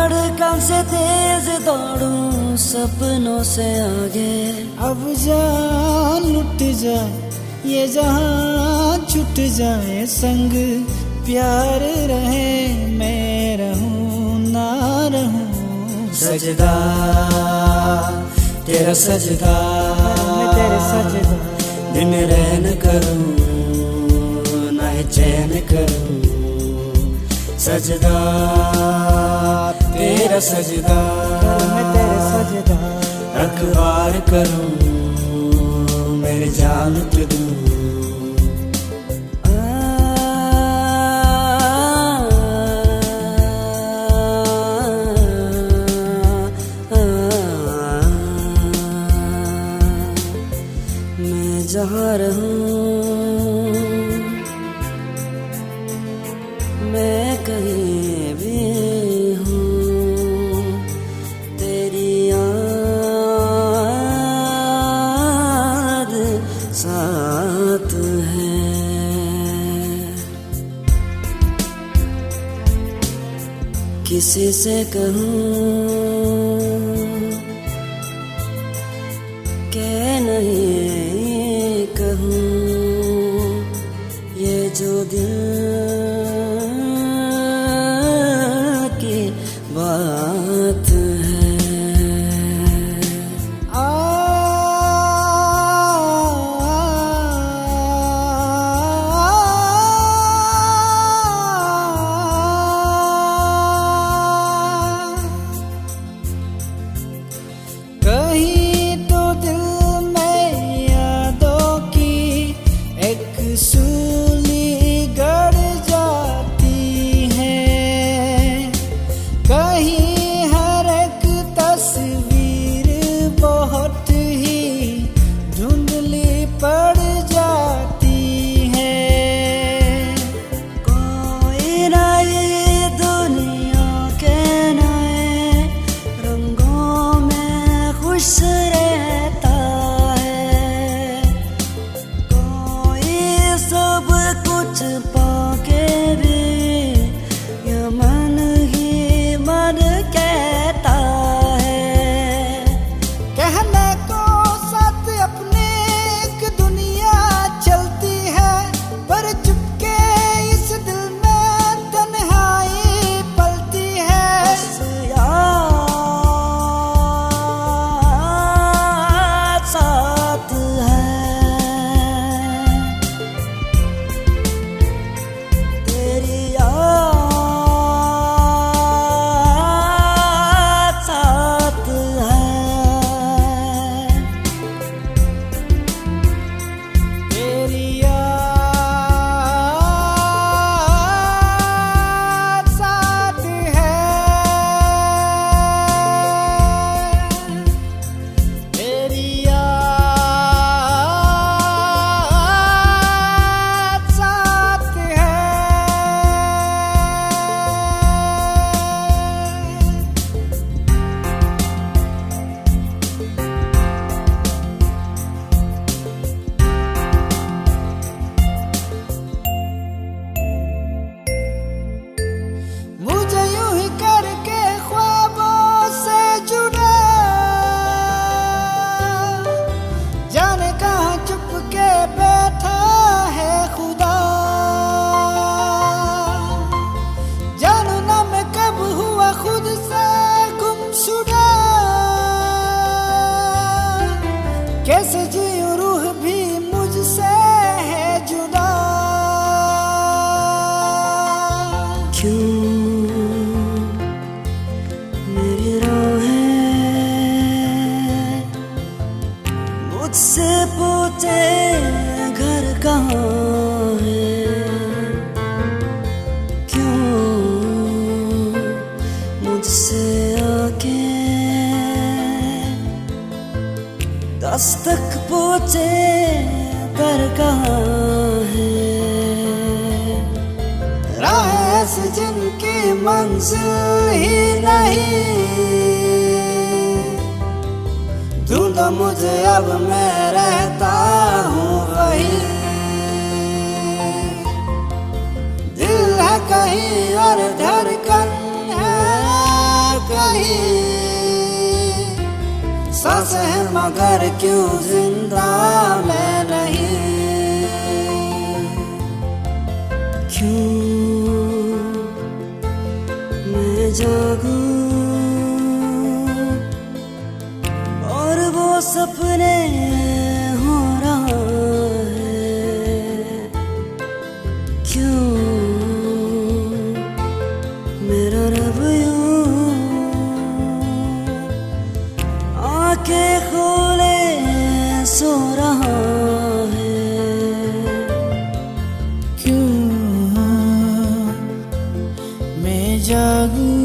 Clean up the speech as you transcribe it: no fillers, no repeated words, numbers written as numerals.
धड़कन से तेज दौड़ूं सपनों से आगे। अब जान लुट जाए ये जहां छूट जाए संग प्यार रहे मैं रहूं ना रहूं। सजदा तेरा सजदा मैं तेरे सजदा दिन रैन करूं ना चैन करूं। सजदा तेरा सजदा मैं तेरे सजदा अखबार करूं मेरी जान तू दूं। मैं जहाँ रहूं मैं कहीं भी हूँ तेरी याद साथ है। किसी से कहूँ के नहीं कहूँ ये जो दिल की बात है। कहीं तो दिल में यादों की एक सूली गड़ जाती है। कहीं हर एक तस्वीर बहुत ही धुंधली पड़ जाती है। कोई नई दुनिया के नए रंगों में खुश रहता है। कोई सब कुछ पाके भी ये मन ही मन कहता है। कहने को साथ अपने एक दुनिया चलती है पर चुपके इस दिल में तन्हाई पलती है। याद साथ है तेरी याद साथ है। तेरी याद साथ है। तेरी याद साथ है। मुझे यूं ही करके ख्वाबों से जुड़ा जाने कहाँ चुप के बैठा है खुदा। जानू ना मैं कब हुआ खुद से गुमशुदा। कैसे जीऊं रूह भी मुझसे है जुदा। क्यों मेरी राहें मुझसे पूछे घर कहाँ है। क्यों मुझसे आके दस्तक पूछे घर कहाँ है। राह ऐसी जिनकी मंजिल ही नहीं ढूंढो मुझे अब मैं रहता हूँ वही। दिल है कहीं और धड़कन है सांस है मगर क्यों जिंदा मैं नहीं। क्यों मैं जागूं और वो सपने हो रहा है। क्यों मेरा रब यूं आंखें खोले सो रहा है। क्यों मैं जागूं